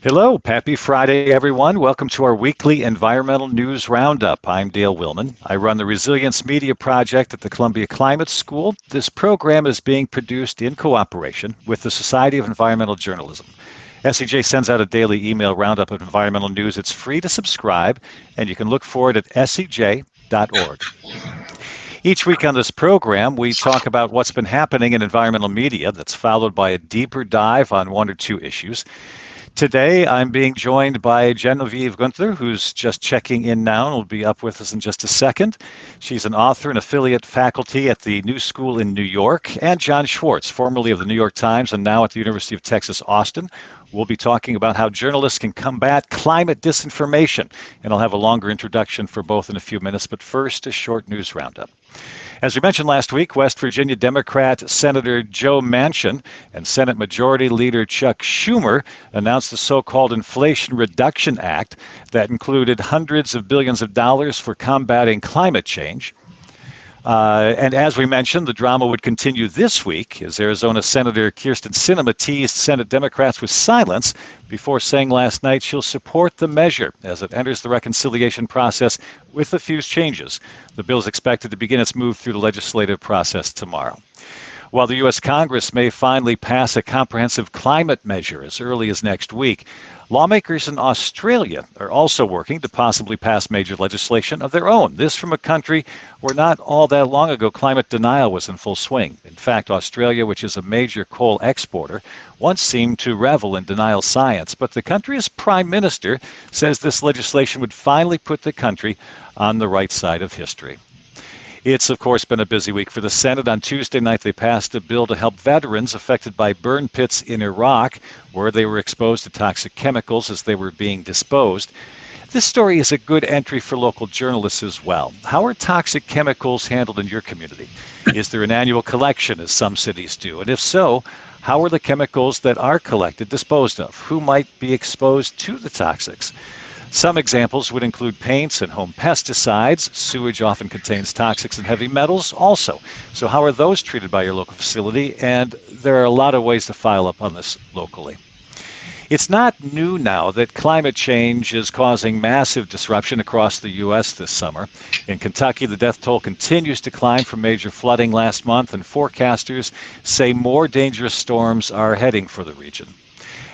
Hello, happy Friday, everyone. Welcome to our weekly environmental news roundup. I'm Dale Willman. I run the Resilience Media Project at the Columbia Climate School. This program is being produced in cooperation with the Society of Environmental Journalism. SEJ sends out a daily email roundup of environmental news. It's free to subscribe, and you can look for it at sej.org. Each week on this program, we talk about what's been happening in environmental media that's followed by a deeper dive on one or two issues. Today, I'm being joined by Genevieve Gunther, who's just checking in now and will be up with us in just a second. She's an author and affiliate faculty at the New School in New York, and John Schwartz, formerly of the New York Times and now at the University of Texas, Austin. We'll be talking about how journalists can combat climate disinformation, and I'll have a longer introduction for both in a few minutes, but first, a short news roundup. As we mentioned last week, West Virginia Democrat Senator Joe Manchin and Senate Majority Leader Chuck Schumer announced the so-called Inflation Reduction Act that included hundreds of billions of dollars for combating climate change. And as we mentioned, the drama would continue this week as Arizona Senator Kyrsten Sinema teased Senate Democrats with silence before saying last night she'll support the measure as it enters the reconciliation process with a few changes. The bill is expected to begin its move through the legislative process tomorrow. While the U.S. Congress may finally pass a comprehensive climate measure as early as next week, lawmakers in Australia are also working to possibly pass major legislation of their own. This from a country where not all that long ago climate denial was in full swing. In fact, Australia, which is a major coal exporter, once seemed to revel in denial science, but the country's prime minister says this legislation would finally put the country on the right side of history. It's, of course, been a busy week for the Senate. On Tuesday night, they passed a bill to help veterans affected by burn pits in Iraq, where they were exposed to toxic chemicals as they were being disposed. This story is a good entry for local journalists as well. How are toxic chemicals handled in your community? Is there an annual collection, as some cities do? And if so, how are the chemicals that are collected disposed of? Who might be exposed to the toxics? Some examples would include paints and home pesticides. Sewage often contains toxics and heavy metals also. So how are those treated by your local facility? And there are a lot of ways to file up on this locally. It's not new now that climate change is causing massive disruption across the U.S. this summer. In Kentucky, the death toll continues to climb from major flooding last month, and forecasters say more dangerous storms are heading for the region.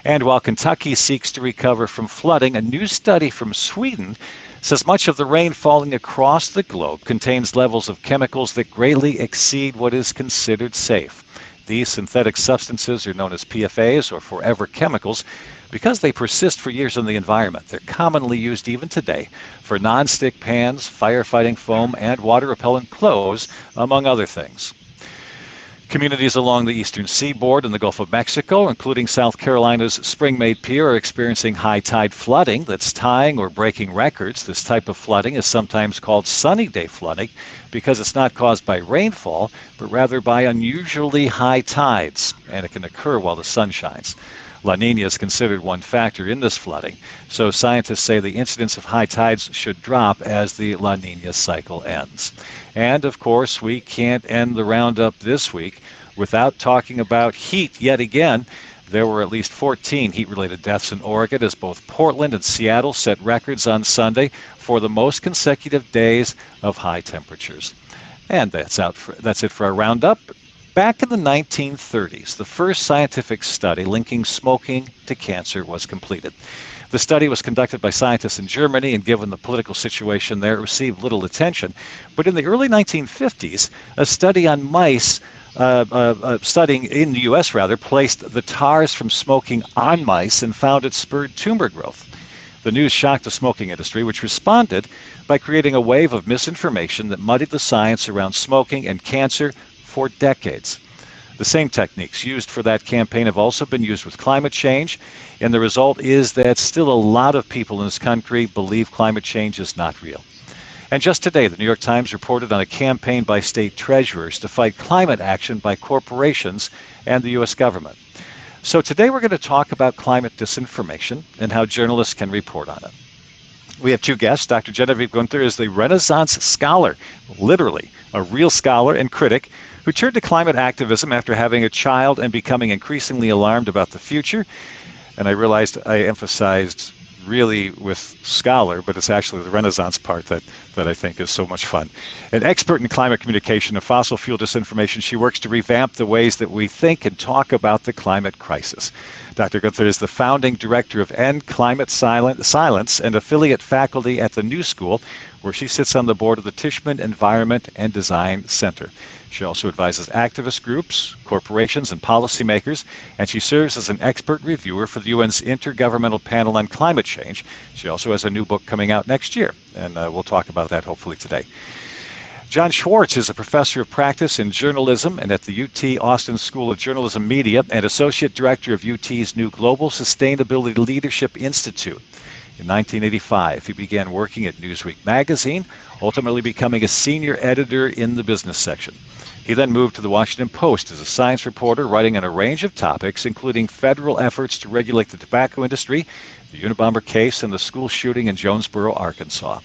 And while Kentucky seeks to recover from flooding, a new study from Sweden says much of the rain falling across the globe contains levels of chemicals that greatly exceed what is considered safe. These synthetic substances are known as PFAs, or forever chemicals, because they persist for years in the environment. They're commonly used even today for nonstick pans, firefighting foam, and water-repellent clothes, among other things. Communities along the eastern seaboard and the Gulf of Mexico, including South Carolina's Spring-Made Pier, are experiencing high tide flooding that's tying or breaking records. This type of flooding is sometimes called sunny day flooding because it's not caused by rainfall, but rather by unusually high tides, and it can occur while the sun shines. La Nina is considered one factor in this flooding, so scientists say the incidence of high tides should drop as the La Nina cycle ends. And, of course, we can't end the roundup this week without talking about heat yet again. There were at least 14 heat-related deaths in Oregon as both Portland and Seattle set records on Sunday for the most consecutive days of high temperatures. And that's it for our roundup. Back in the 1930s, the first scientific study linking smoking to cancer was completed. The study was conducted by scientists in Germany, and given the political situation there, it received little attention. But in the early 1950s, a study on mice, studying in the U.S. placed the tars from smoking on mice and found it spurred tumor growth. The news shocked the smoking industry, which responded by creating a wave of misinformation that muddied the science around smoking and cancer for decades. The same techniques used for that campaign have also been used with climate change, and the result is that still a lot of people in this country believe climate change is not real. And just today, the New York Times reported on a campaign by state treasurers to fight climate action by corporations and the U.S. government. So today we're going to talk about climate disinformation and how journalists can report on it. We have two guests. Dr. Genevieve Gunther is the Renaissance scholar, literally a real scholar and critic, who turned to climate activism after having a child and becoming increasingly alarmed about the future. And I realized I emphasized really with scholar, but it's actually the Renaissance part that I think is so much fun. An expert in climate communication and fossil fuel disinformation, she works to revamp the ways that we think and talk about the climate crisis. Dr. Gunther is the founding director of End Climate Silence and affiliate faculty at the New School, where she sits on the board of the Tishman Environment and Design Center. She also advises activist groups, corporations, and policymakers, and she serves as an expert reviewer for the UN's Intergovernmental Panel on Climate Change. She also has a new book coming out next year, and we'll talk about that hopefully today. John Schwartz is a professor of practice in journalism and at the UT Austin School of Journalism Media and associate director of UT's new Global Sustainability Leadership Institute. In 1985, he began working at Newsweek magazine, ultimately becoming a senior editor in the business section. He then moved to the Washington Post as a science reporter, writing on a range of topics, including federal efforts to regulate the tobacco industry, the Unabomber case, and the school shooting in Jonesboro, Arkansas.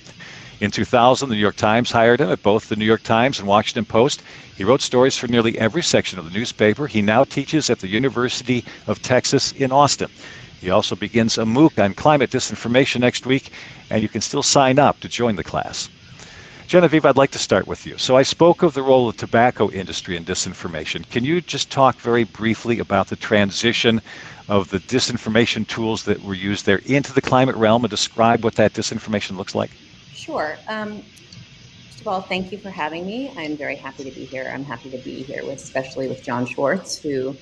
In 2000, the New York Times hired him at both the New York Times and Washington Post. He wrote stories for nearly every section of the newspaper. He now teaches at the University of Texas in Austin. He also begins a MOOC on climate disinformation next week, and you can still sign up to join the class. Genevieve, I'd like to start with you. So I spoke of the role of the tobacco industry in disinformation. Can you just talk very briefly about the transition of the disinformation tools that were used there into the climate realm and describe what that disinformation looks like? Sure. First of all, thank you for having me. I'm very happy to be here. I'm happy to be here, especially with John Schwartz, who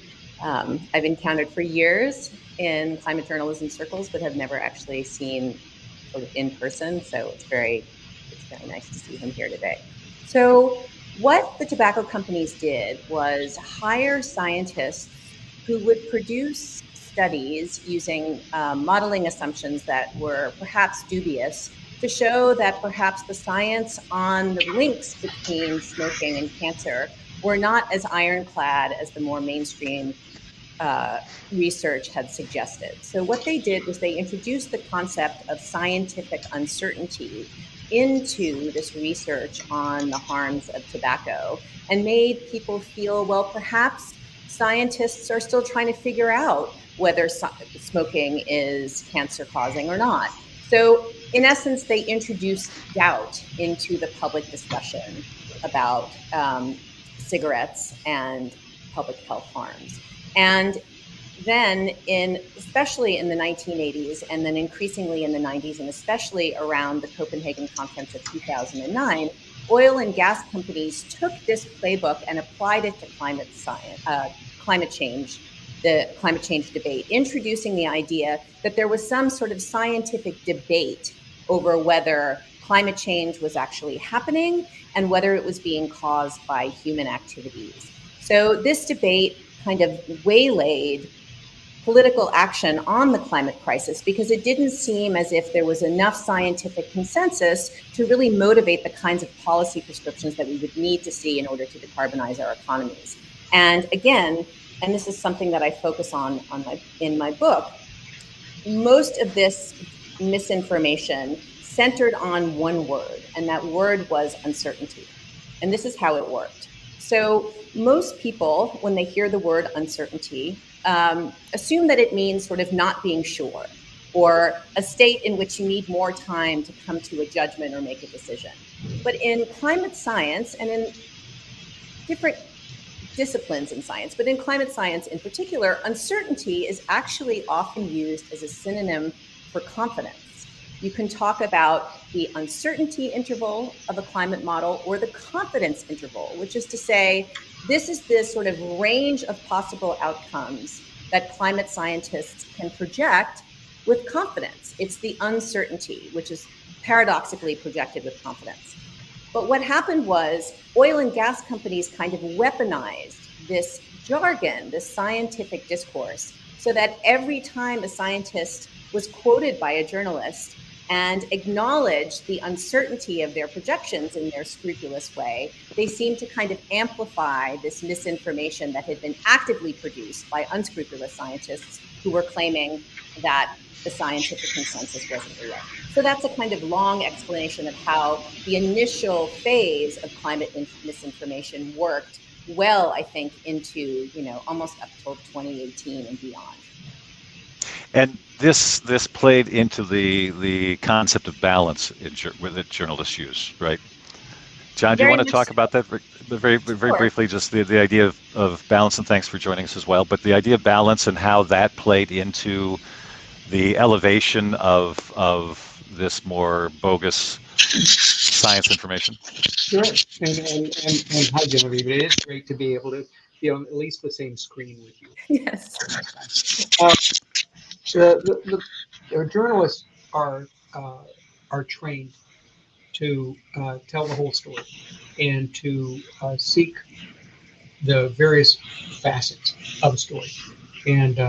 I've encountered for years in climate journalism circles, but have never actually seen sort of in person. So it's very nice to see him here today. So what the tobacco companies did was hire scientists who would produce studies using modeling assumptions that were perhaps dubious to show that perhaps the science on the links between smoking and cancer were not as ironclad as the more mainstream research had suggested. So what they did was they introduced the concept of scientific uncertainty into this research on the harms of tobacco and made people feel, well, perhaps scientists are still trying to figure out whether smoking is cancer causing or not. So in essence, they introduced doubt into the public discussion about cigarettes and public health harms. And then especially in the 1980s, and then increasingly in the 90s, and especially around the Copenhagen Conference of 2009, oil and gas companies took this playbook and applied it to climate change, the climate change debate, introducing the idea that there was some sort of scientific debate over whether climate change was actually happening and whether it was being caused by human activities. So this debate kind of waylaid political action on the climate crisis because it didn't seem as if there was enough scientific consensus to really motivate the kinds of policy prescriptions that we would need to see in order to decarbonize our economies. And again, and this is something that I focus on in my book, most of this misinformation centered on one word, and that word was uncertainty. And this is how it worked. So most people, when they hear the word uncertainty, assume that it means sort of not being sure, or a state in which you need more time to come to a judgment or make a decision. But in climate science, and in different disciplines in science, but in climate science in particular, uncertainty is actually often used as a synonym for confidence. You can talk about the uncertainty interval of a climate model or the confidence interval, which is to say, this is this sort of range of possible outcomes that climate scientists can project with confidence. It's the uncertainty, which is paradoxically projected with confidence. But what happened was oil and gas companies kind of weaponized this jargon, this scientific discourse, so that every time a scientist was quoted by a journalist and acknowledged the uncertainty of their projections in their scrupulous way, they seemed to kind of amplify this misinformation that had been actively produced by unscrupulous scientists who were claiming that the scientific consensus wasn't real. So that's a kind of long explanation of how the initial phase of climate misinformation worked well, I think, into, almost up till 2018 and beyond. And this played into the concept of balance that journalists use, right? John, do you Very want to much talk about that very sure. briefly? Just the idea of balance, and thanks for joining us as well. But the idea of balance and how that played into the elevation of this more bogus science information. Sure. And hi, Genevieve. It is great to be able to be on at least the same screen with you. Yes. Uh, the journalists are trained to tell the whole story and to seek the various facets of a story, and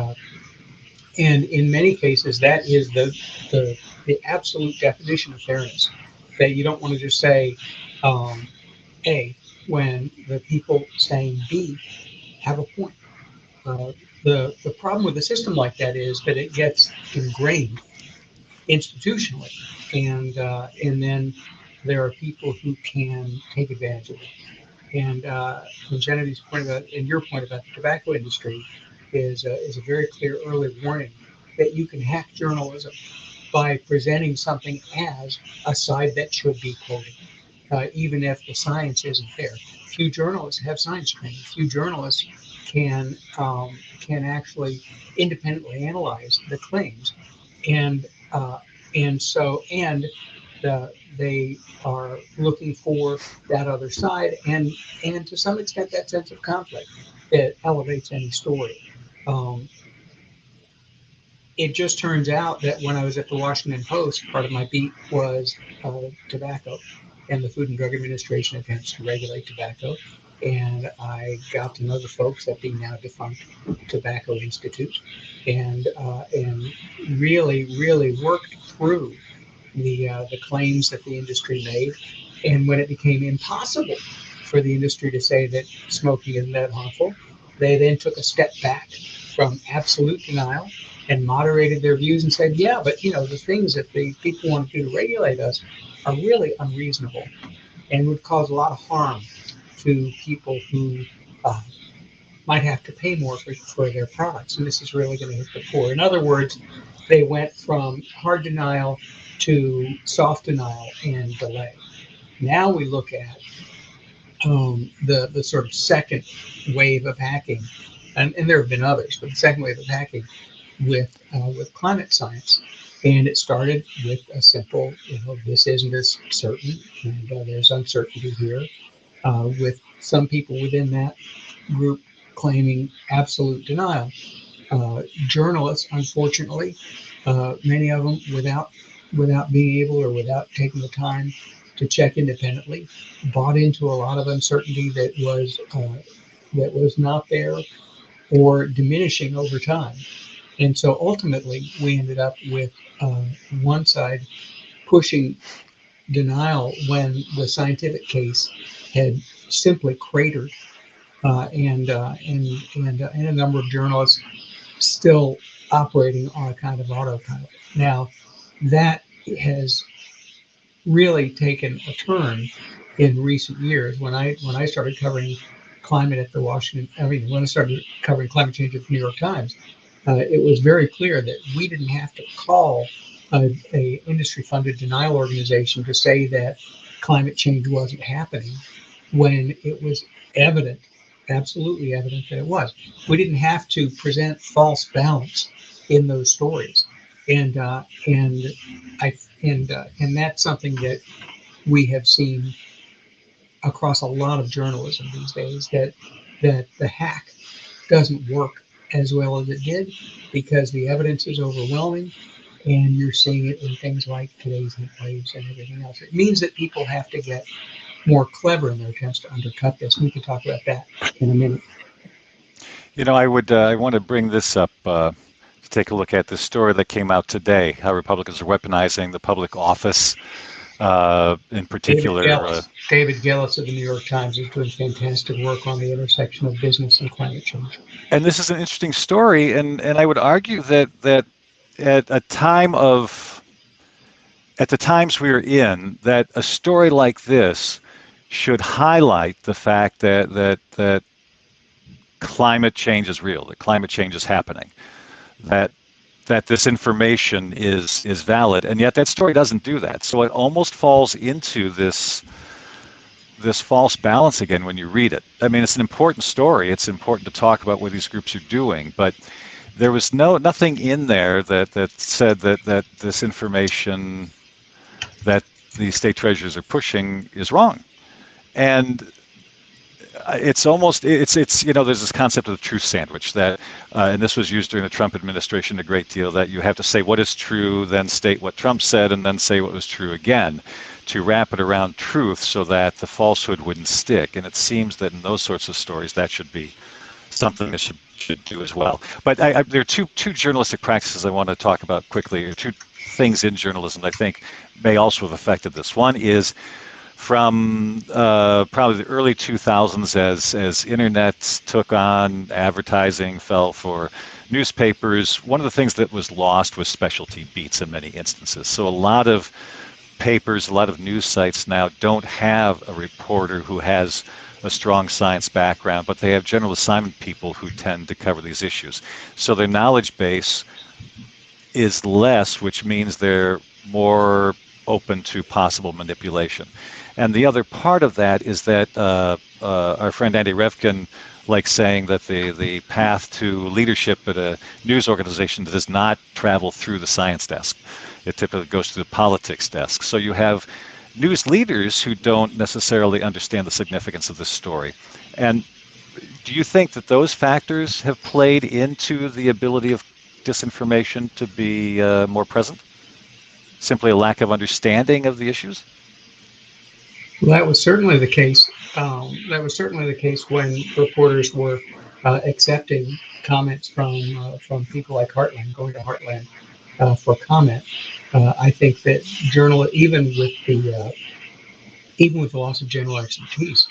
and in many cases that is the absolute definition of fairness. That you don't want to just say um, A when the people saying B have a point. Uh, the problem with a system like that is that it gets ingrained institutionally, and then there are people who can take advantage of it. And Genevieve's point about and your point about the tobacco industry is a very clear early warning that you can hack journalism by presenting something as a side that should be quoted, even if the science isn't there. Few journalists have science training. Few journalists can actually independently analyze the claims, and uh, they are looking for that other side, and to some extent that sense of conflict that elevates any story. Um, it just turns out that when I was at the Washington Post, part of my beat was tobacco and the Food and Drug Administration attempts to regulate tobacco. And I got to know the folks at the now defunct Tobacco Institute, and really worked through the claims that the industry made. And when it became impossible for the industry to say that smoking isn't that harmful, they then took a step back from absolute denial and moderated their views and said, yeah, but the things that the people want to do to regulate us are really unreasonable and would cause a lot of harm to people who uh, might have to pay more for their products. And this is really going to hit the poor. In other words, they went from hard denial to soft denial and delay. Now we look at the sort of second wave of hacking, and there have been others, but the second wave of hacking with climate science, and it started with a simple, this isn't as certain, and there's uncertainty here, with some people within that group claiming absolute denial. Journalists, unfortunately, many of them without being able or without taking the time to check independently, bought into a lot of uncertainty that was not there or diminishing over time. And so ultimately, we ended up with one side pushing denial when the scientific case had simply cratered, and a number of journalists still operating on a kind of autopilot. Now, that has really taken a turn in recent years. When I started covering climate at the when I started covering climate change at the New York Times, it was very clear that we didn't have to call a industry-funded denial organization to say that climate change wasn't happening when it was evident, absolutely evident that it was. We didn't have to present false balance in those stories, and and that's something that we have seen across a lot of journalism these days, that the hack doesn't work as well as it did because the evidence is overwhelming, and you're seeing it in things like today's heat waves and everything else. It means that people have to get more clever in their attempts to undercut this. We can talk about that in a minute. I want to bring this up to take a look at this story that came out today, how Republicans are weaponizing the public office, in particular. David Gillis of the New York Times is doing fantastic work on the intersection of business and climate change. And this is an interesting story, and I would argue that at a time of at the times we are in, that a story like this should highlight the fact that climate change is real, that climate change is happening, that that this information is valid, and yet that story doesn't do that. So it almost falls into this false balance again when you read it. I mean, it's an important story. It's important to talk about what these groups are doing, but there was nothing in there that said that this information that the state treasurers are pushing is wrong. And it's there's this concept of the truth sandwich that, and this was used during the Trump administration a great deal, that you have to say what is true, then state what Trump said, and then say what was true again, to wrap it around truth so that the falsehood wouldn't stick. And it seems that in those sorts of stories, that should be something that should do as well. But there are two journalistic practices I want to talk about quickly, or two things in journalism that I think may also have affected this. One is from probably the early 2000s, as internet took on, advertising fell for newspapers, one of the things that was lost was specialty beats in many instances. So a lot of papers, a lot of news sites now don't have a reporter who has a strong science background, but they have general assignment people who tend to cover these issues. So their knowledge base is less, which means they're more open to possible manipulation. And the other part of that is that our friend Andy Revkin likes saying that the path to leadership at a news organization does not travel through the science desk. It typically goes through the politics desk. So you have news leaders who don't necessarily understand the significance of this story. And do you think that those factors have played into the ability of disinformation to be more present? Simply a lack of understanding of the issues? Well, that was certainly the case. That was certainly the case when reporters were accepting comments from people like Heartland, going to Heartland for comment. I think that even with the loss of general expertise,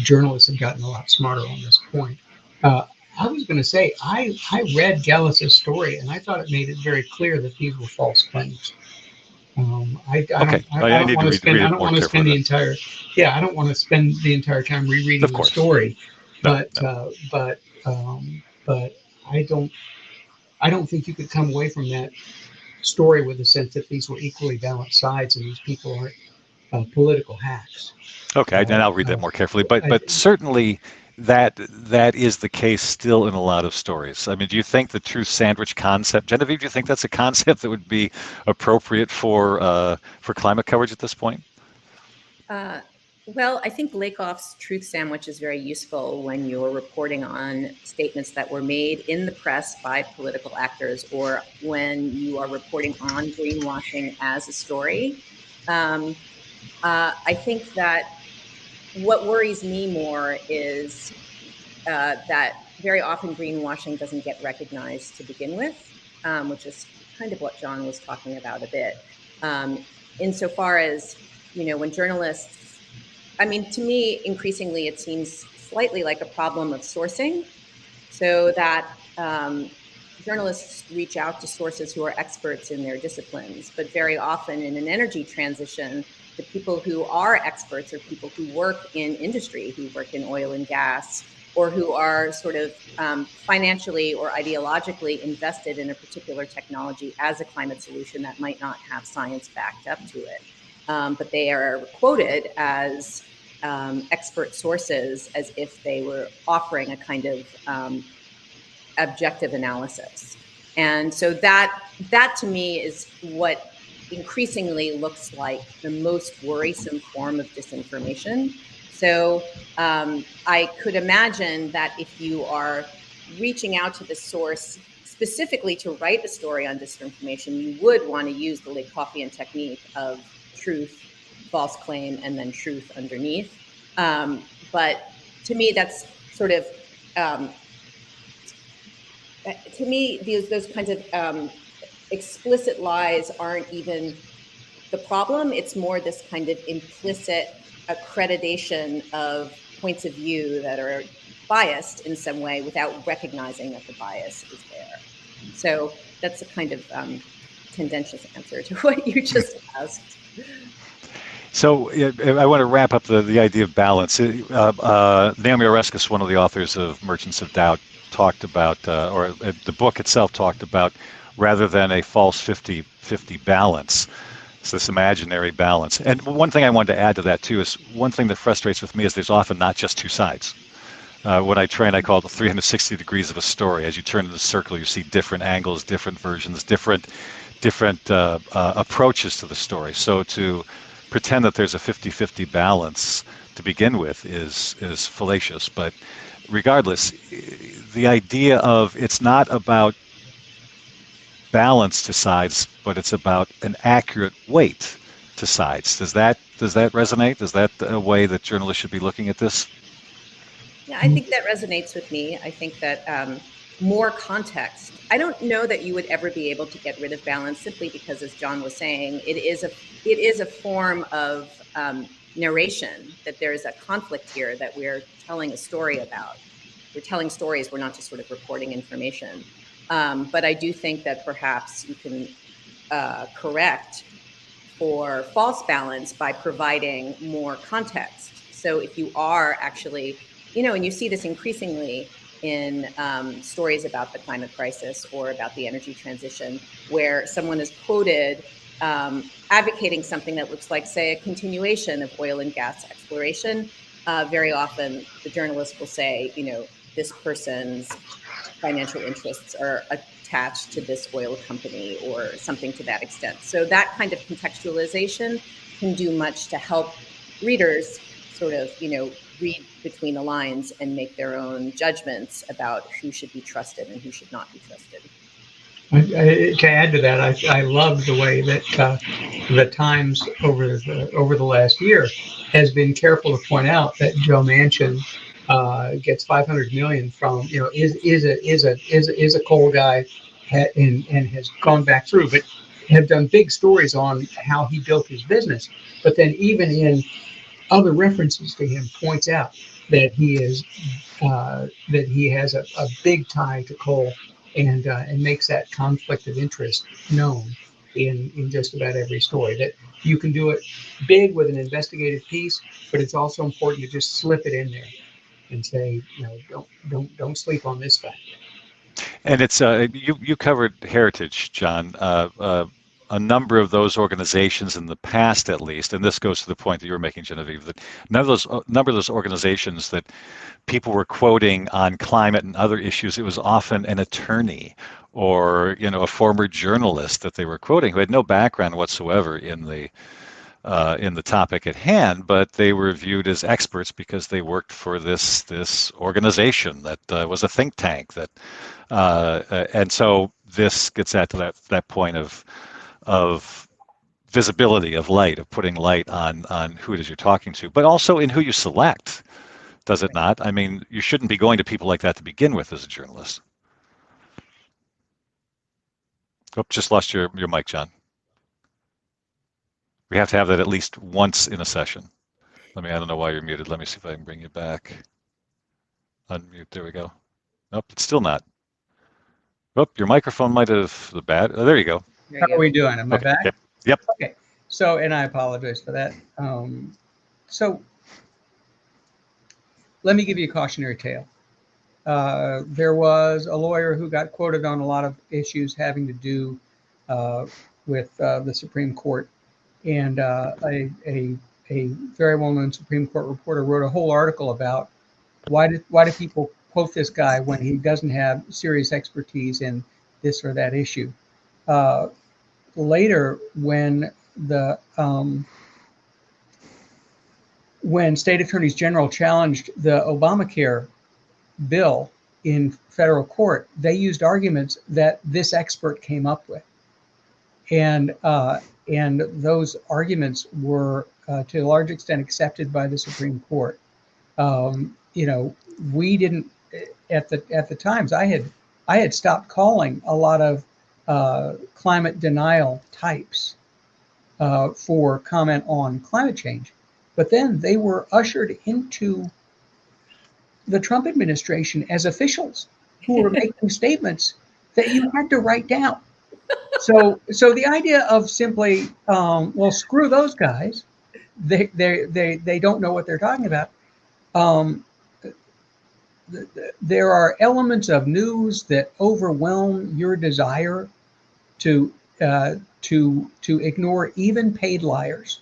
journalists have gotten a lot smarter on this point. I was going to say, I read Gallus's story, and I thought it made it very clear that these were false claims. I don't want to spend the entire time rereading the story, but I don't think you could come away from that story with a sense that these were equally balanced sides and these people aren't political hacks. Okay, and I'll read that more carefully, but certainly that is the case still in a lot of stories. I mean, do you think the truth sandwich concept, Genevieve, do you think that's a concept that would be appropriate for climate coverage at this point? Well, I think Lakoff's truth sandwich is very useful when you're reporting on statements that were made in the press by political actors, or when you are reporting on greenwashing as a story. I think that what worries me more is that very often greenwashing doesn't get recognized to begin with, which is kind of what John was talking about a bit. Insofar as, when journalists, to me, increasingly, it seems slightly like a problem of sourcing, so that journalists reach out to sources who are experts in their disciplines, but very often in an energy transition, the people who are experts are people who work in industry, who work in oil and gas, or who are sort of financially or ideologically invested in a particular technology as a climate solution that might not have science backed up to it. But they are quoted as expert sources as if they were offering a kind of objective analysis. And so that to me is what increasingly looks like the most worrisome form of disinformation. So I could imagine that if you are reaching out to the source specifically to write a story on disinformation, you would want to use the Lakoffian technique of truth, false claim, and then truth underneath. But to me, that's sort of, those kinds of explicit lies aren't even the problem. It's more this kind of implicit accreditation of points of view that are biased in some way without recognizing that the bias is there. So that's a kind of tendentious answer to what you just asked. So I want to wrap up the idea of balance. Naomi Oreskes, one of the authors of Merchants of Doubt, talked about, or the book itself talked about rather than a false 50-50 balance. It's this imaginary balance. And one thing I wanted to add to that too is one thing that frustrates with me is there's often not just two sides. When I train, I call it the 360 degrees of a story. As you turn in the circle, you see different angles, different versions, different approaches to the story. So to pretend that there's a 50-50 balance to begin with is fallacious. But regardless, the idea of it's not about balance to sides, but it's about an accurate weight to sides. Does that resonate? Is that a way that journalists should be looking at this? Yeah, I think that resonates with me. I think that more context. I don't know that you would ever be able to get rid of balance simply because, as John was saying, it is a form of narration, that there is a conflict here that we're telling a story about. We're telling stories. We're not just sort of reporting information. But I do think that perhaps you can correct for false balance by providing more context. So if you are actually, and you see this increasingly in stories about the climate crisis or about the energy transition, where someone is quoted advocating something that looks like, say, a continuation of oil and gas exploration. Very often the journalist will say, this person's financial interests are attached to this oil company or something to that extent. So that kind of contextualization can do much to help readers sort of, read between the lines and make their own judgments about who should be trusted and who should not be trusted. To add to that, I love the way that the Times over the last year has been careful to point out that Joe Manchin gets $500 million from is a coal guy and has gone back through, but have done big stories on how he built his business. But then even in other references to him points out that he has a big tie to coal and makes that conflict of interest known in just about every story. That you can do it big with an investigative piece, but it's also important to just slip it in there and say, don't sleep on this fact. And it's you covered heritage, John. A number of those organizations in the past, at least, and this goes to the point that you were making, Genevieve, that number of those organizations that people were quoting on climate and other issues, it was often an attorney or a former journalist that they were quoting who had no background whatsoever in the topic at hand, but they were viewed as experts because they worked for this organization that was a think tank. And so this gets at that point of visibility, of light, of putting light on who it is you're talking to, but also in who you select. Does it not? I mean, you shouldn't be going to people like that to begin with as a journalist. Oh, just lost your mic, John. We have to have that at least once in a session. I don't know why you're muted. Let me see if I can bring you back. Unmute, there we go. Nope, it's still not. Oh, your microphone might have the bad. Oh, there you go. How are we doing? Am I back? Yep. Okay. So, and I apologize for that. So let me give you a cautionary tale. There was a lawyer who got quoted on a lot of issues having to do with the Supreme Court. And a very well-known Supreme Court reporter wrote a whole article about why do people quote this guy when he doesn't have serious expertise in this or that issue. Later, when state attorneys general challenged the Obamacare bill in federal court, they used arguments that this expert came up with, and those arguments were to a large extent accepted by the Supreme Court. We didn't at the Times. I had stopped calling a lot of climate denial types for comment on climate change, but then they were ushered into the Trump administration as officials who were making statements that you had to write down. So the idea of simply, well, screw those guys, they don't know what they're talking about. There are elements of news that overwhelm your desire to ignore even paid liars.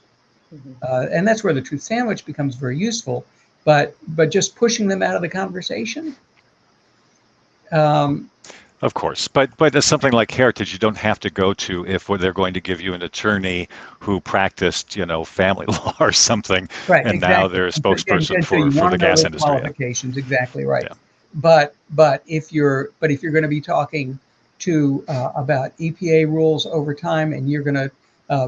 And that's where the truth sandwich becomes very useful. But just pushing them out of the conversation. Of course, but there's something like Heritage you don't have to go to if they're going to give you an attorney who practiced, family law or something, Right, and exactly. now they're a spokesperson And so you for want the to know gas those industry. qualifications, exactly right. Yeah. But if you're going to be talking to about EPA rules over time, and you're going to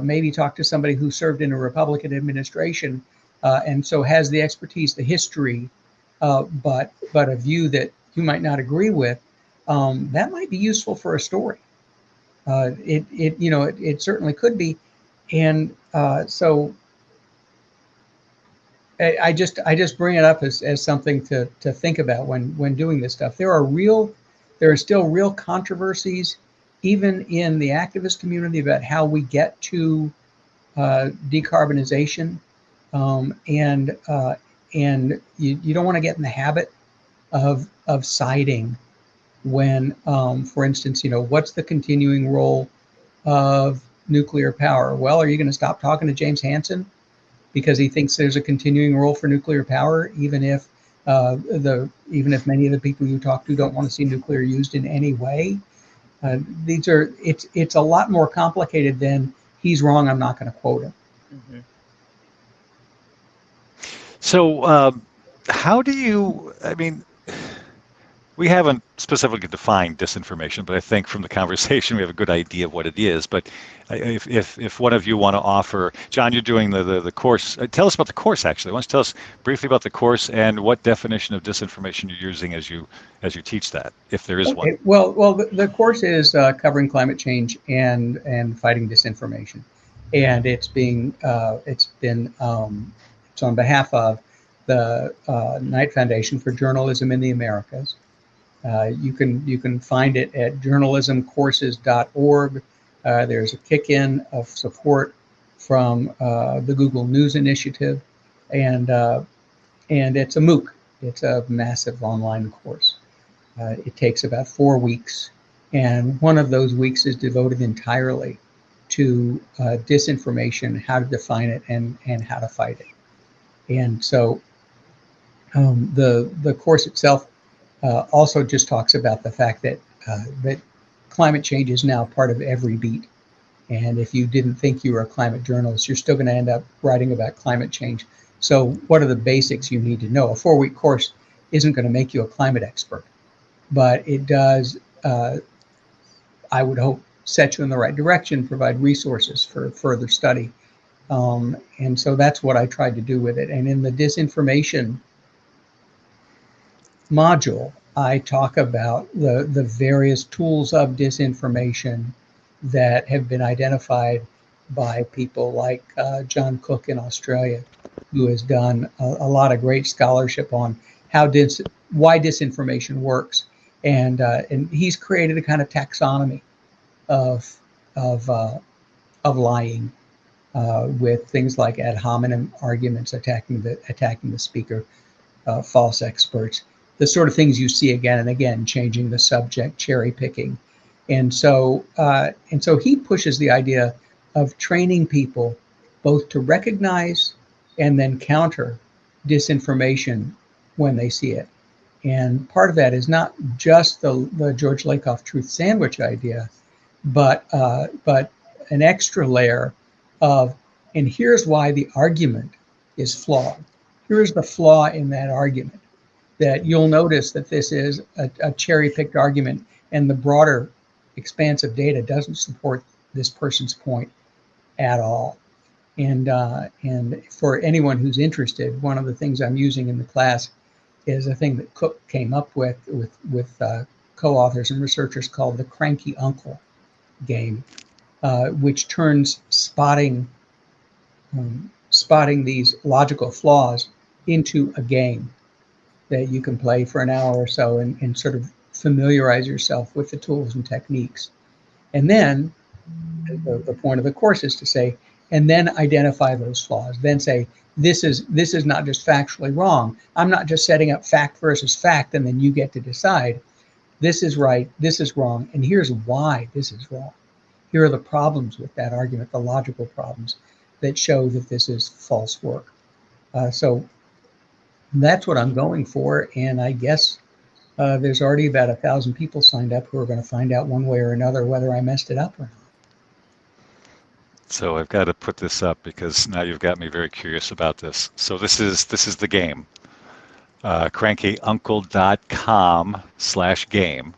maybe talk to somebody who served in a Republican administration, and so has the expertise, the history, but a view that you might not agree with, that might be useful for a story. It certainly could be, and so I just bring it up as something to think about when doing this stuff. There are still real controversies, even in the activist community, about how we get to decarbonization, and you don't want to get in the habit of siding when, for instance, what's the continuing role of nuclear power? Well, are you going to stop talking to James Hansen because he thinks there's a continuing role for nuclear power, even if many of the people you talk to don't want to see nuclear used in any way? It's a lot more complicated than he's wrong, I'm not going to quote him. Mm-hmm. So how do you, we haven't specifically defined disinformation, but I think from the conversation we have a good idea of what it is. But if one of you want to offer, John, you're doing the course. Tell us about the course, actually. Why don't you tell us briefly about the course and what definition of disinformation you're using as you teach that, if there is one. Well, the course is covering climate change and fighting disinformation, and it's on behalf of the Knight Foundation for Journalism in the Americas. You can find it at journalismcourses.org. There's a kick-in of support from the Google News Initiative, and it's a MOOC. It's a massive online course. It takes about 4 weeks, and one of those weeks is devoted entirely to disinformation, how to define it, and how to fight it. And so the course itself also just talks about the fact that climate change is now part of every beat. And if you didn't think you were a climate journalist, you're still going to end up writing about climate change. So what are the basics you need to know? A 4-week course isn't going to make you a climate expert, but it does, I would hope, set you in the right direction, provide resources for further study. And so that's what I tried to do with it. And in the disinformation module, I talk about the various tools of disinformation that have been identified by people like John Cook in Australia, who has done a lot of great scholarship on why disinformation works, and he's created a kind of taxonomy of lying, with things like ad hominem arguments, attacking the speaker, false experts, the sort of things you see again and again, changing the subject, cherry picking. And so he pushes the idea of training people both to recognize and then counter disinformation when they see it. And part of that is not just the George Lakoff truth sandwich idea, but an extra layer of, and here's why the argument is flawed. Here's the flaw in that argument, that you'll notice that this is a cherry-picked argument, and the broader expanse of data doesn't support this person's point at all. And for anyone who's interested, one of the things I'm using in the class is a thing that Cook came up with co-authors and researchers called the Cranky Uncle game, which turns spotting these logical flaws into a game that you can play for an hour or so and sort of familiarize yourself with the tools and techniques. And then the point of the course is to say, and then identify those flaws. Then say, this is not just factually wrong. I'm not just setting up fact versus fact, and then you get to decide, this is right, this is wrong, and here's why this is wrong. here are the problems with that argument, the logical problems that show that this is false work. So that's what I'm going for. And I guess there's already about 1,000 people signed up who are going to find out one way or another whether I messed it up or not. So I've got to put this up because now you've got me very curious about this. So this is the game. crankyuncle.com/game.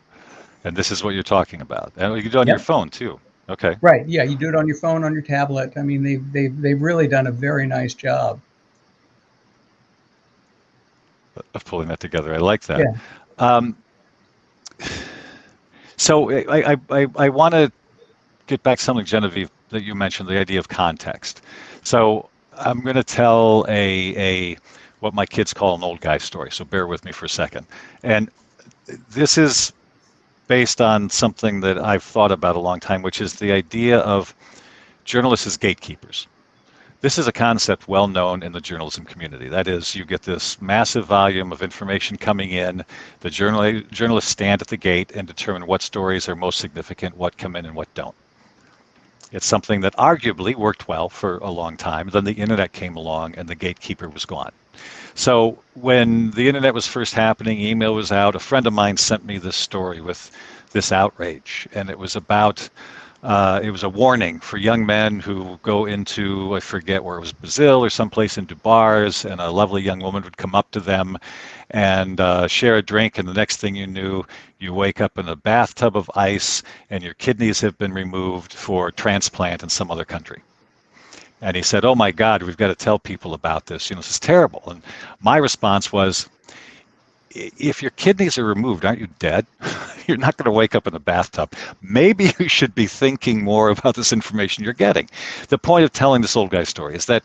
And this is what you're talking about. And you can do it on your Yep. phone too. Okay. Right. Yeah. You do it on your phone, on your tablet. I mean, they've really done a very nice job. Of pulling that together. I like that. Yeah. Um, so I want to get back to something, Genevieve, that you mentioned, the idea of context. So I'm going to tell a what my kids call an old guy story. So bear with me for a second. And this is based on something that I've thought about a long time, which is the idea of journalists as gatekeepers. This is a concept well known in the journalism community. That is, you get this massive volume of information coming in. The journalists stand at the gate and determine what stories are most significant, what come in and what don't. It's something that arguably worked well for a long time. Then the internet came along and the gatekeeper was gone. So when the internet was first happening, email was out, a friend of mine sent me this story with this outrage. And it was about, it was a warning for young men who go into, I forget where it was, Brazil or someplace, into bars, and a lovely young woman would come up to them and share a drink, and the next thing you knew, you wake up in a bathtub of ice and your kidneys have been removed for transplant in some other country. And he said, "Oh my God, we've got to tell people about this. This is terrible." And my response was, if your kidneys are removed, aren't you dead? You're not going to wake up in a bathtub. Maybe you should be thinking more about this information you're getting. The point of telling this old guy story is that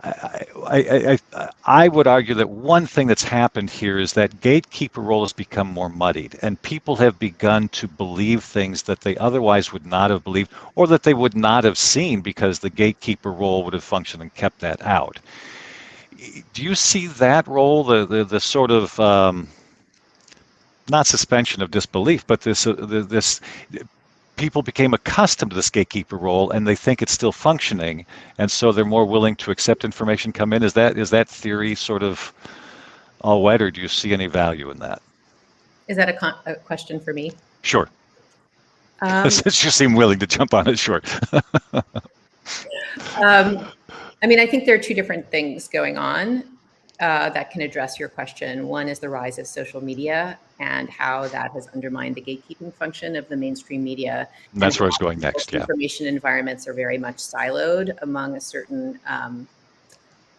I would argue that one thing that's happened here is that gatekeeper role has become more muddied, and people have begun to believe things that they otherwise would not have believed, or that they would not have seen because the gatekeeper role would have functioned and kept that out. Do you see that role, the sort of not suspension of disbelief, but this people became accustomed to this gatekeeper role and they think it's still functioning, and so they're more willing to accept information come in? Is that theory sort of all wet, or do you see any value in that? Is that a question for me? Sure. Since you seem willing to jump on it, sure. I mean, I think there are two different things going on that can address your question. One is the rise of social media and how that has undermined the gatekeeping function of the mainstream media. And that's where I was going next, yeah. Information environments are very much siloed among a certain,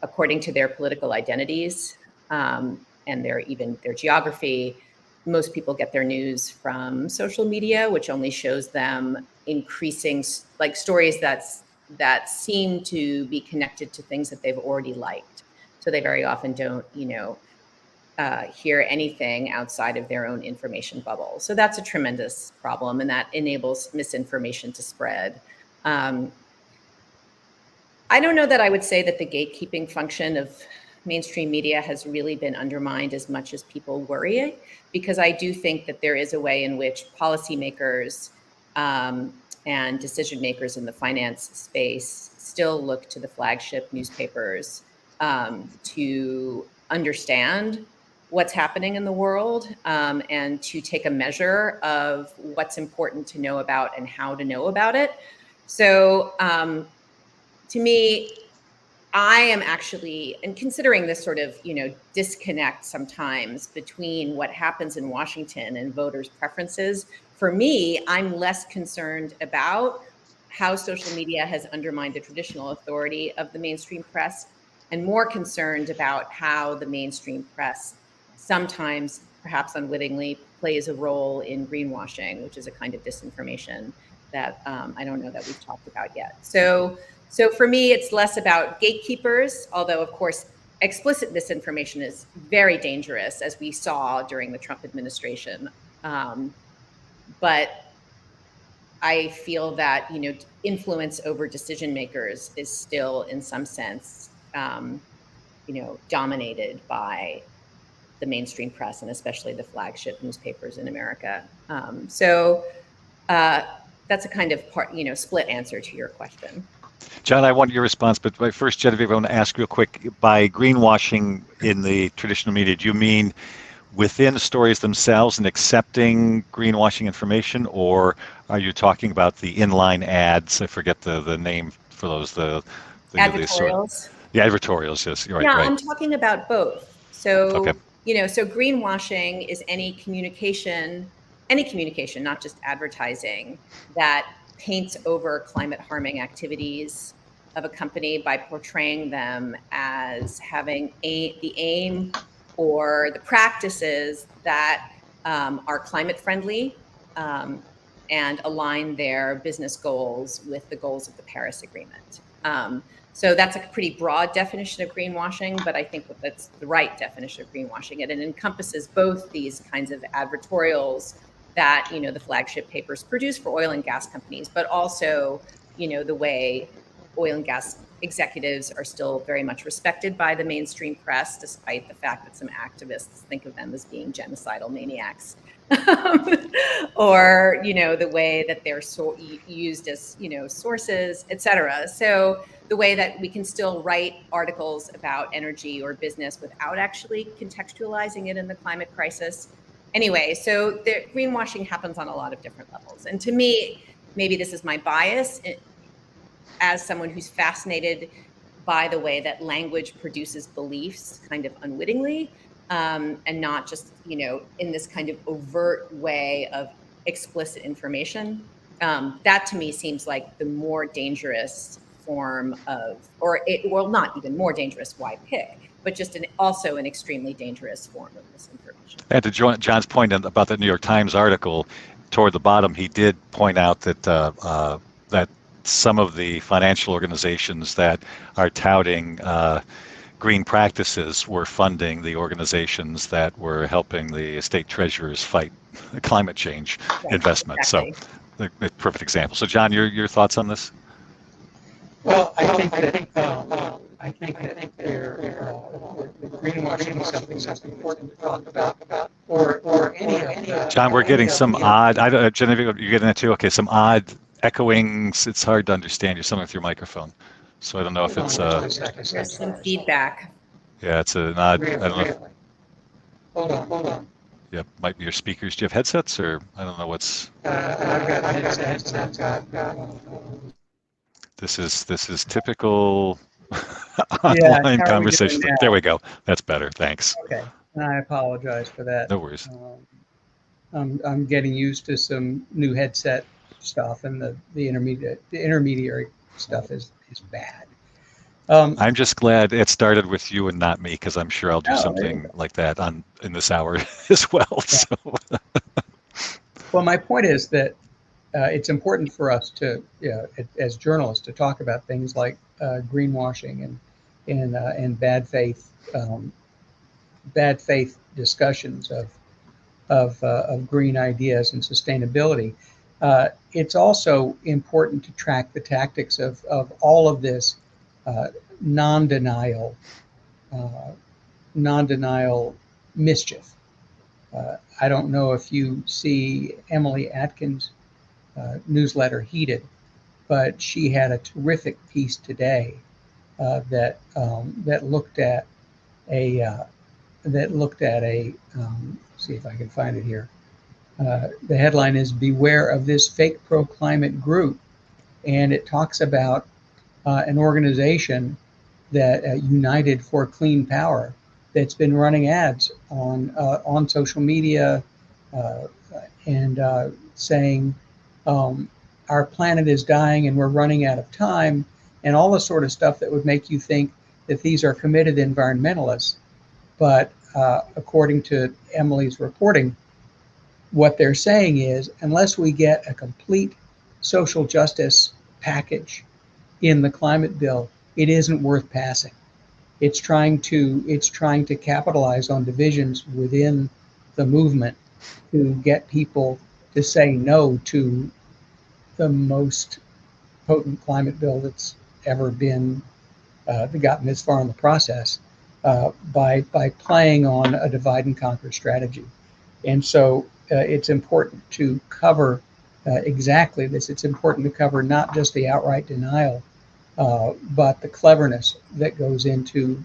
according to their political identities and their geography. Most people get their news from social media, which only shows them increasing, like, stories that seem to be connected to things that they've already liked. So they very often don't, hear anything outside of their own information bubble. So that's a tremendous problem, and that enables misinformation to spread. I don't know that I would say that the gatekeeping function of mainstream media has really been undermined as much as people worry, because I do think that there is a way in which policymakers and decision makers in the finance space still look to the flagship newspapers to understand what's happening in the world and to take a measure of what's important to know about and how to know about it. So to me, I am actually, and considering this sort of, disconnect sometimes between what happens in Washington and voters' preferences, for me, I'm less concerned about how social media has undermined the traditional authority of the mainstream press, and more concerned about how the mainstream press sometimes, perhaps unwittingly, plays a role in greenwashing, which is a kind of disinformation that I don't know that we've talked about yet. So for me, it's less about gatekeepers, although, of course, explicit misinformation is very dangerous, as we saw during the Trump administration. But I feel that, influence over decision makers is still, in some sense, dominated by the mainstream press, and especially the flagship newspapers in America. So that's a kind of split answer to your question. John, I want your response, but first, Genevieve, I want to ask real quick, by greenwashing in the traditional media, do you mean within stories themselves and accepting greenwashing information, or are you talking about the inline ads? I forget the name for those, the Advertorials. The advertorials, yes, you're right. Yeah, right. I'm talking about both. Okay. So, so greenwashing is any communication, not just advertising, that paints over climate harming activities of a company by portraying them as having the aim or the practices that are climate friendly and align their business goals with the goals of the Paris Agreement. So that's a pretty broad definition of greenwashing, but I think that's the right definition of greenwashing. And it encompasses both these kinds of advertorials that, the flagship papers produce for oil and gas companies, but also, the way oil and gas executives are still very much respected by the mainstream press, despite the fact that some activists think of them as being genocidal maniacs. Or, the way that they're used as, sources, et cetera. So the way that we can still write articles about energy or business without actually contextualizing it in the climate crisis. Anyway, so the greenwashing happens on a lot of different levels. And to me, maybe this is my bias as someone who's fascinated by the way that language produces beliefs kind of unwittingly, and not just, in this kind of overt way of explicit information. That to me seems like the more dangerous form of, well, not even more dangerous, why pick, but just also an extremely dangerous form of misinformation. And to John's point about the New York Times article, toward the bottom, he did point out that that some of the financial organizations that are touting green practices were funding the organizations that were helping the state treasurers fight climate change investment. Exactly. So, a perfect example. So, John, your thoughts on this? Well, I think that greenwashing is something that's important to talk about, or any of the. John, we're getting some odd. Genevieve, you're getting that too. Okay, some odd echoings. It's hard to understand. You're something with your microphone, so I don't know if it's. There's some feedback. Yeah, it's an odd. I don't know. Hold on. Yep, might be your speakers. Do you have headsets, or I don't know what's. I've got headsets. This is typical online conversation. There we go. That's better. Thanks. Okay, I apologize for that. No worries. I'm getting used to some new headset stuff, and the intermediary stuff is bad. I'm just glad it started with you and not me, because I'm sure I'll do something like that in this hour as well. Yeah. So. Well, my point is that it's important for us to, as journalists, to talk about things like greenwashing and bad faith discussions of green ideas and sustainability. It's also important to track the tactics of all of this non-denial mischief. I don't know if you see Emily Atkins' newsletter Heated, but she had a terrific piece today that looked at a see if I can find it here. The headline is "Beware of this fake pro-climate group," and it talks about an organization that United for Clean Power that's been running ads on social media and saying our planet is dying and we're running out of time, and all the sort of stuff that would make you think that these are committed environmentalists. But according to Emily's reporting, what they're saying is, unless we get a complete social justice package in the climate bill, it isn't worth passing. It's trying to capitalize on divisions within the movement to get people to say no to the most potent climate bill that's ever been gotten this far in the process by playing on a divide and conquer strategy. And so it's important to cover exactly this. It's important to cover not just the outright denial, but the cleverness that goes into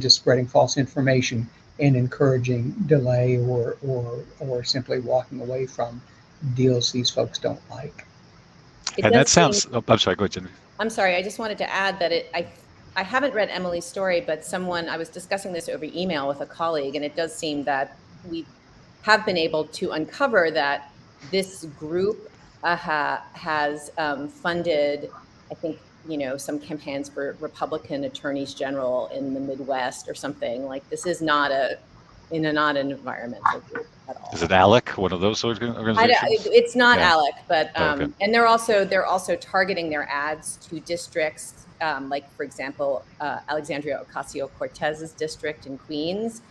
spreading false information and encouraging delay or simply walking away from deals these folks don't like. And that sounds. I'm sorry. Go ahead, Genevieve. I'm sorry. I just wanted to add that I haven't read Emily's story, but I was discussing this over email with a colleague, and it does seem that we have been able to uncover that this group has funded, I think, some campaigns for Republican attorneys general in the Midwest or something. Like, this is not an environmental group at all. Is it ALEC, one of those organizations? It's not ALEC, but Okay. and they're also targeting their ads to districts, like, for example, Alexandria Ocasio-Cortez's district in Queens.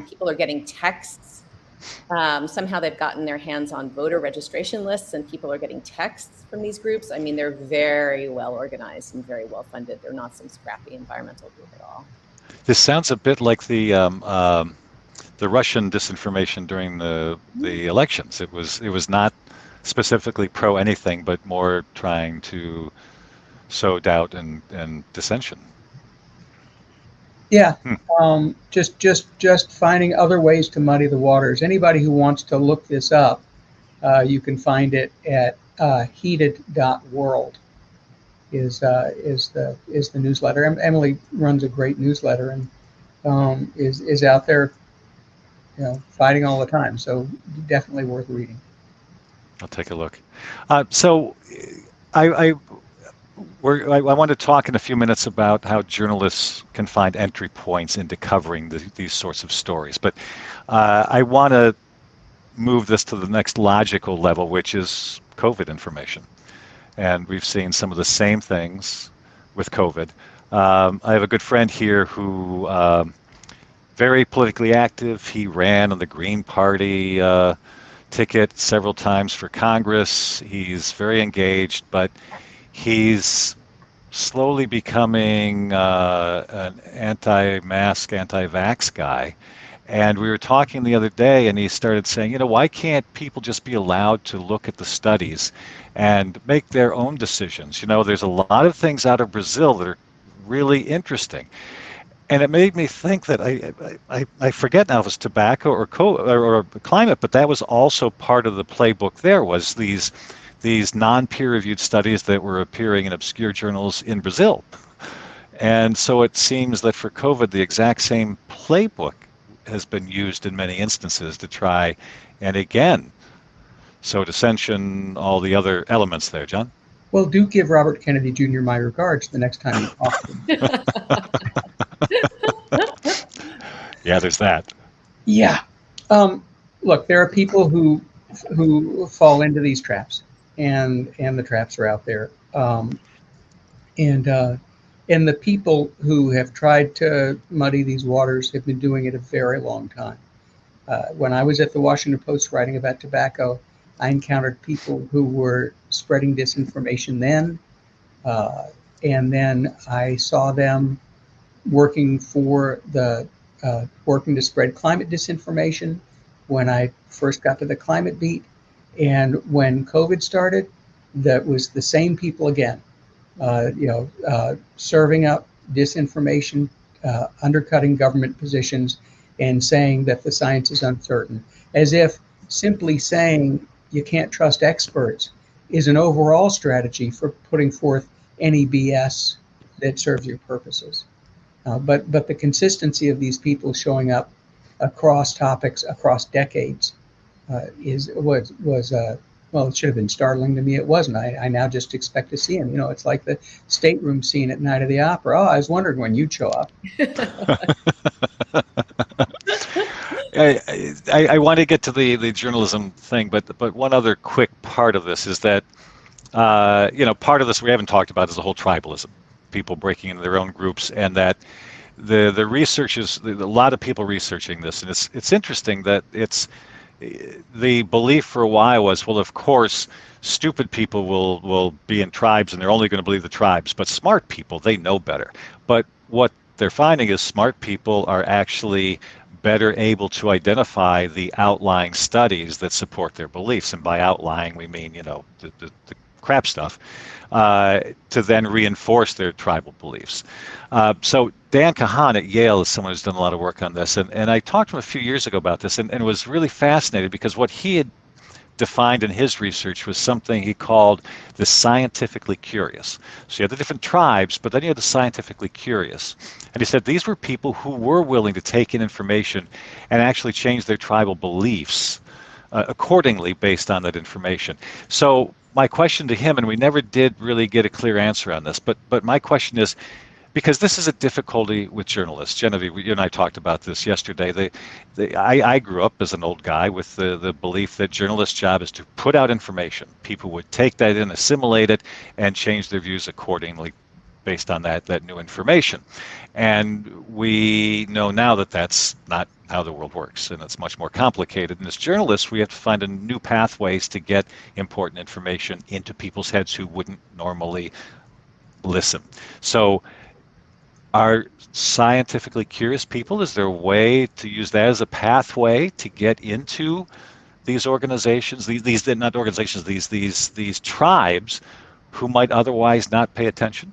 People are getting texts. Somehow they've gotten their hands on voter registration lists, and people are getting texts from these groups. I mean, they're very well organized and very well funded. They're not some scrappy environmental group at all. This sounds a bit like the Russian disinformation during the elections. It was not specifically pro anything, but more trying to sow doubt and dissension. Yeah, just finding other ways to muddy the waters. Anybody who wants to look this up, you can find it at heated.world is the newsletter. Emily runs a great newsletter and is out there, fighting all the time. So definitely worth reading. I'll take a look. So I want to talk in a few minutes about how journalists can find entry points into covering these sorts of stories. But I want to move this to the next logical level, which is COVID information. And we've seen some of the same things with COVID. I have a good friend here who very politically active. He ran on the Green Party ticket several times for Congress. He's very engaged, but he's slowly becoming an anti-mask, anti-vax guy. And we were talking the other day, and he started saying, why can't people just be allowed to look at the studies and make their own decisions? There's a lot of things out of Brazil that are really interesting. And it made me think that I forget now if it's tobacco or climate, but that was also part of the playbook. There was these non-peer-reviewed studies that were appearing in obscure journals in Brazil. And so it seems that for COVID, the exact same playbook has been used in many instances to try and again sow dissension, all the other elements there. John? Well, do give Robert Kennedy Jr. my regards the next time you talk to him. Yeah, there's that. Yeah. Look, there are people who fall into these traps, and the traps are out there. And the people who have tried to muddy these waters have been doing it a very long time. When I was at the Washington Post writing about tobacco, I encountered people who were spreading disinformation then, and then I saw them working to spread climate disinformation when I first got to the climate beat. And when COVID started, that was the same people again, serving up disinformation, undercutting government positions, and saying that the science is uncertain, as if simply saying you can't trust experts is an overall strategy for putting forth any BS that serves your purposes. But the consistency of these people showing up across topics, across decades, well, it should have been startling to me. It wasn't. I now just expect to see him. It's like the stateroom scene at Night of the Opera. Oh, I was wondering when you'd show up. I want to get to the journalism thing, but one other quick part of this is that part of this we haven't talked about is the whole tribalism, people breaking into their own groups, and that the research is a lot of people researching this, and it's interesting that it's the belief for a while was, well, of course, stupid people will be in tribes and they're only going to believe the tribes, but smart people, they know better. But what they're finding is smart people are actually better able to identify the outlying studies that support their beliefs. And by outlying, we mean, the crap stuff, to then reinforce their tribal beliefs. So Dan Kahan at Yale is someone who's done a lot of work on this. And I talked to him a few years ago about this and was really fascinated because what he had defined in his research was something he called the scientifically curious. So you had the different tribes, but then you had the scientifically curious. And he said these were people who were willing to take in information and actually change their tribal beliefs accordingly based on that information. So my question to him, and we never did really get a clear answer on this, but my question is, because this is a difficulty with journalists. Genevieve, you and I talked about this yesterday. I grew up as an old guy with the belief that journalists' job is to put out information. People would take that in, assimilate it, and change their views accordingly based on that new information. And we know now that that's not how the world works, and it's much more complicated. And as journalists, we have to find new pathways to get important information into people's heads who wouldn't normally listen. So are scientifically curious people, is there a way to use that as a pathway to get into these organizations, these not organizations, these tribes who might otherwise not pay attention?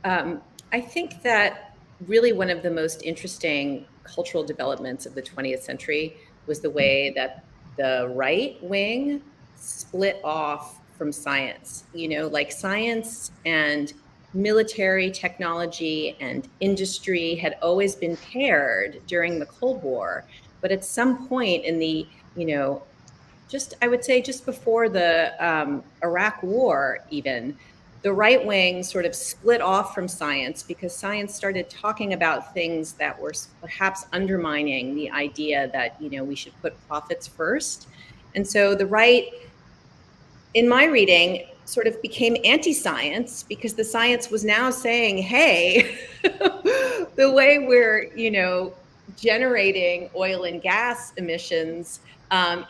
I think that really one of the most interesting cultural developments of the 20th century was the way that the right wing split off from science. Like science and military technology and industry had always been paired during the Cold War, but at some point in the, I would say just before the Iraq War even, the right wing sort of split off from science because science started talking about things that were perhaps undermining the idea that, we should put profits first. And so the right, in my reading, sort of became anti-science because the science was now saying, hey, the way we're, generating oil and gas emissions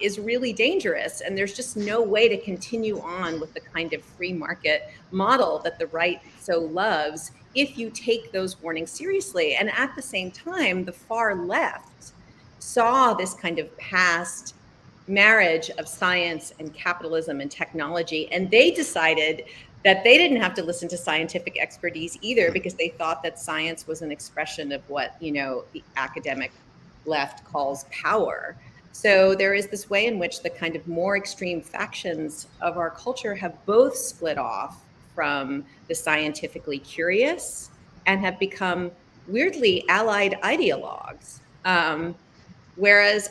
is really dangerous. And there's just no way to continue on with the kind of free market model that the right so loves if you take those warnings seriously. And at the same time, the far left saw this kind of past marriage of science and capitalism and technology. And they decided that they didn't have to listen to scientific expertise either because they thought that science was an expression of what, the academic left calls power. So there is this way in which the kind of more extreme factions of our culture have both split off from the scientifically curious and have become weirdly allied ideologues. Whereas,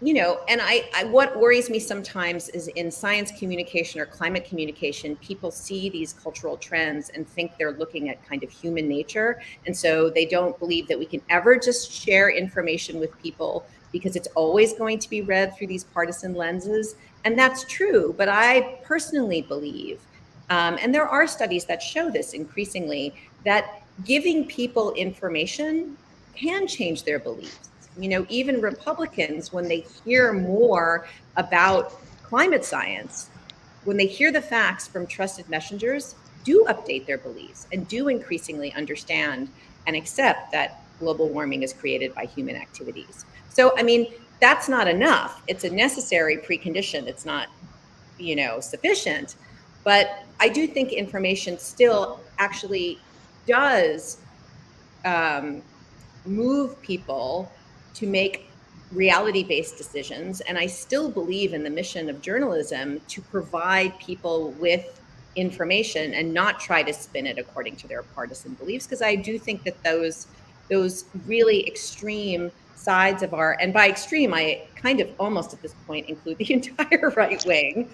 and what worries me sometimes is in science communication or climate communication, people see these cultural trends and think they're looking at kind of human nature. And so they don't believe that we can ever just share information with people because it's always going to be read through these partisan lenses. And that's true. But I personally believe, and there are studies that show this increasingly, that giving people information can change their beliefs. Even Republicans, when they hear more about climate science, when they hear the facts from trusted messengers, do update their beliefs and do increasingly understand and accept that global warming is created by human activities. So, that's not enough. It's a necessary precondition. It's not, sufficient. But I do think information still actually does move people to make reality-based decisions. And I still believe in the mission of journalism to provide people with information and not try to spin it according to their partisan beliefs, because I do think that those really extreme sides of our, and by extreme, I kind of almost at this point include the entire right wing,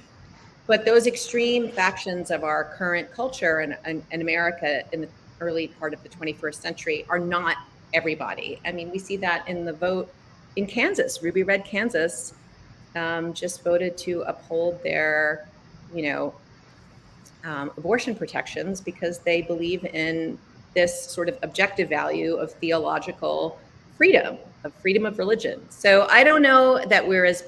but those extreme factions of our current culture and America in the early part of the 21st century are not everybody. We see that in the vote in Kansas. Ruby Red Kansas just voted to uphold their, abortion protections because they believe in this sort of objective value of theological freedom of religion. So I don't know that we're as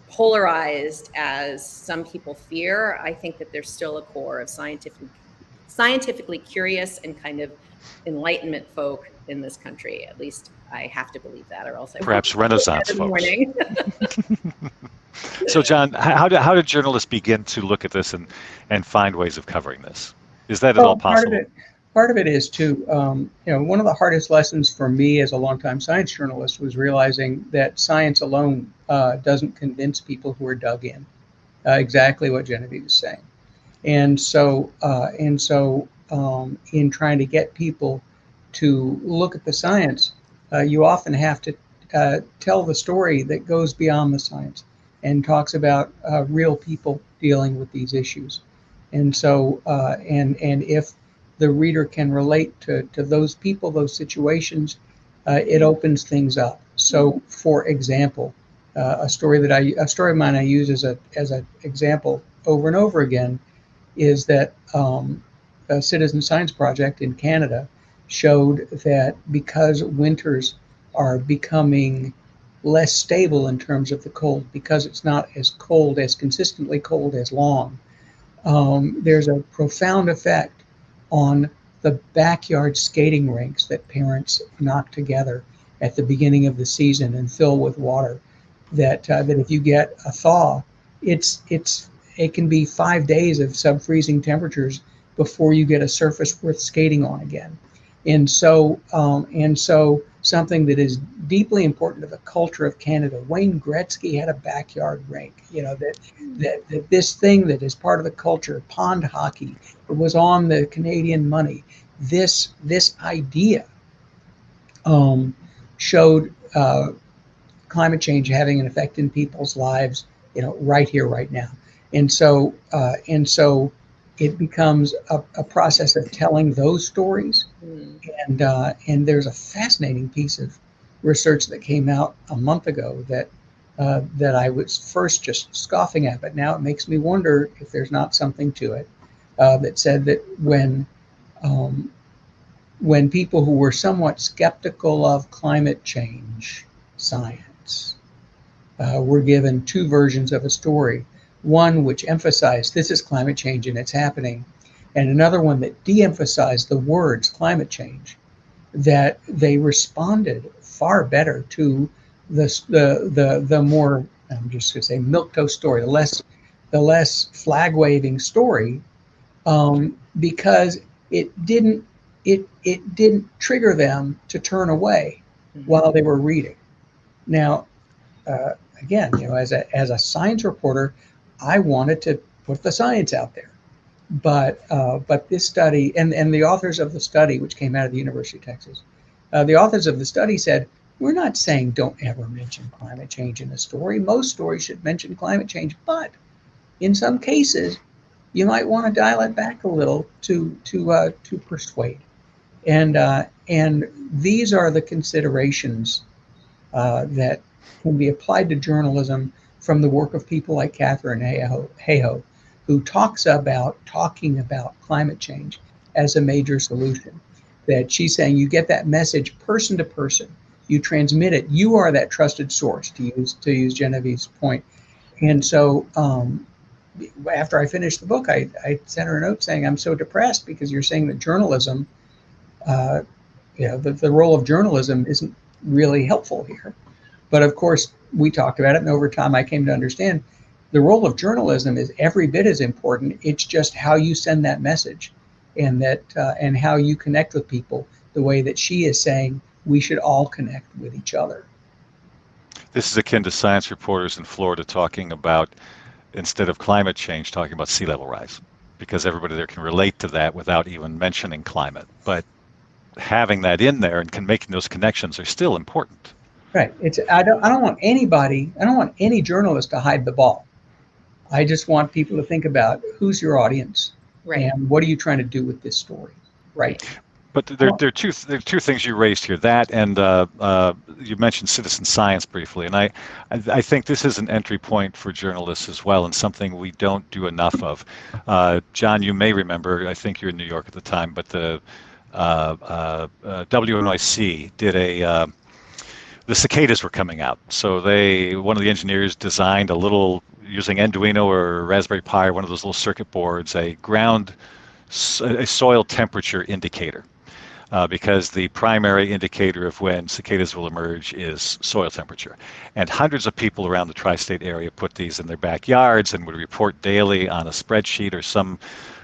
polarized as some people fear. I think that there's still a core of scientifically curious and kind of Enlightenment folk in this country. At least I have to believe that, or else I Perhaps Renaissance folks. morning. So, John, how did journalists begin to look at this and find ways of covering this? Is that at all possible? Part of it is too. One of the hardest lessons for me as a longtime science journalist was realizing that science alone doesn't convince people who are dug in. Exactly what Genevieve is saying, and so in trying to get people to look at the science, you often have to tell the story that goes beyond the science and talks about real people dealing with these issues. And so, and if the reader can relate to those people, those situations, it opens things up. So, for example, a story of mine I use as an example over and over again is that a citizen science project in Canada showed that because winters are becoming less stable in terms of the cold, because it's not as consistently cold as long, there's a profound effect on the backyard skating rinks that parents knock together at the beginning of the season and fill with water. That if you get a thaw, it can be 5 days of sub-freezing temperatures before you get a surface worth skating on again. And so something that is deeply important to the culture of Canada. Wayne Gretzky had a backyard rink. That this thing that is part of the culture, pond hockey, it was on the Canadian money. This idea showed climate change having an effect in people's lives, right here, right now. And so it becomes a process of telling those stories. And there's a fascinating piece of research that came out a month ago that I was first just scoffing at, but now it makes me wonder if there's not something to it, that said that when people who were somewhat skeptical of climate change science were given two versions of a story, one which emphasized this is climate change and it's happening, and another one that de-emphasized the words climate change, that they responded far better to the more, I'm just going to say, milquetoast story, the less flag waving story, because it didn't trigger them to turn away while they were reading. Now, again, as a science reporter, I wanted to put the science out there, but this study and the authors of the study, which came out of the University of Texas, the authors of the study said, we're not saying don't ever mention climate change in a story. Most stories should mention climate change, but in some cases, you might want to dial it back a little to persuade. And these are the considerations that can be applied to journalism from the work of people like Catherine Hayhoe, who talking about climate change as a major solution. That she's saying you get that message person to person, you transmit it, you are that trusted source, to use Genevieve's point. And so after I finished the book, I sent her a note saying, I'm so depressed because you're saying that journalism, the role of journalism isn't really helpful here. But of course, we talked about it, and over time I came to understand the role of journalism is every bit as important. It's just how you send that message, and and how you connect with people the way that she is saying we should all connect with each other. This is akin to science reporters in Florida talking about, instead of climate change, talking about sea level rise, because everybody there can relate to that without even mentioning climate. But having that in there and making those connections are still important. Right. I don't want any journalist to hide the ball. I just want people to think about who's your audience, right, and what are you trying to do with this story, right? But there are two things you raised here. That and you mentioned citizen science briefly, and I think this is an entry point for journalists as well, and something we don't do enough of. John, you may remember, I think you're in New York at the time, but the WNYC did the cicadas were coming out. So one of the engineers designed using Arduino or Raspberry Pi, or one of those little circuit boards, a soil temperature indicator. because the primary indicator of when cicadas will emerge is soil temperature. And hundreds of people around the tri-state area put these in their backyards and would report daily on a spreadsheet or some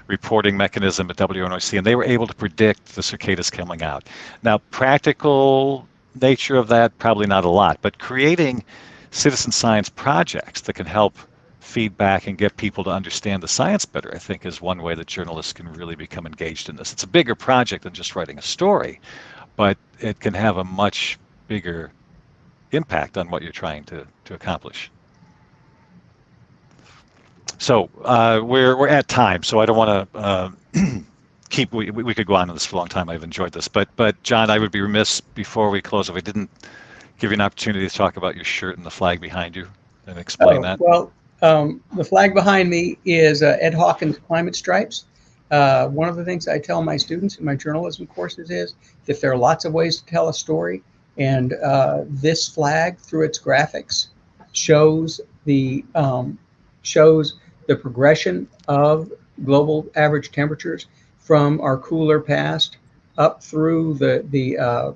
reporting mechanism at WNOC, and they were able to predict the cicadas coming out. Now, practical nature of that, probably not a lot, but creating citizen science projects that can help feedback and get people to understand the science better, I think, is one way that journalists can really become engaged in this. It's a bigger project than just writing a story, but it can have a much bigger impact on what you're trying to accomplish. So we're at time, so I don't want to keep. We could go on this for a long time. I've enjoyed this, but John, I would be remiss before we close if I didn't give you an opportunity to talk about your shirt and the flag behind you and explain that. Well, the flag behind me is Ed Hawkins' Climate Stripes. One of the things I tell my students in my journalism courses is that there are lots of ways to tell a story, and this flag, through its graphics, shows the progression of global average temperatures from our cooler past up through the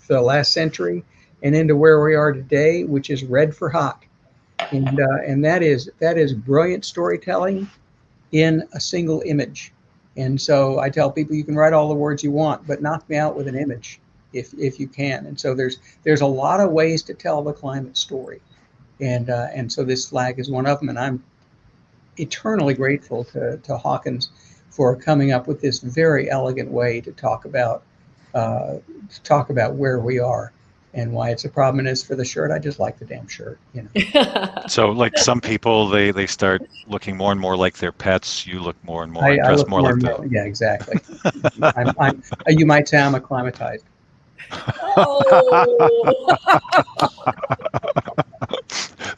last century and into where we are today, which is red for hot. And that is brilliant storytelling in a single image. And so I tell people, you can write all the words you want, but knock me out with an image if you can. And so there's a lot of ways to tell the climate story. And so this flag is one of them. And I'm eternally grateful to Hawkins for coming up with this very elegant way to talk about where we are and why it's a problem. And as for the shirt, I just like the damn shirt, you know. So like some people, they start looking more and more like their pets. You look more and more, dress more like them. Yeah, exactly. You might say I'm acclimatized. Oh.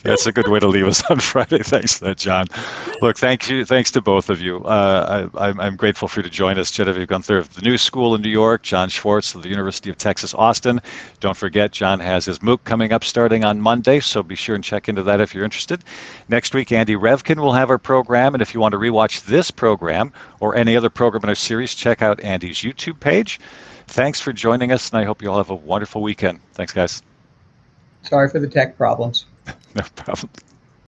That's a good way to leave us on Friday. Thanks for that, John. Look, thanks to both of you. I'm grateful for you to join us. Genevieve Gunther of the New School in New York, John Schwartz of the University of Texas, Austin. Don't forget, John has his MOOC coming up starting on Monday, so be sure and check into that if you're interested. Next week, Andy Revkin will have our program, and if you want to rewatch this program or any other program in our series, check out Andy's YouTube page. Thanks for joining us, and I hope you all have a wonderful weekend. Thanks, guys. Sorry for the tech problems. No problem.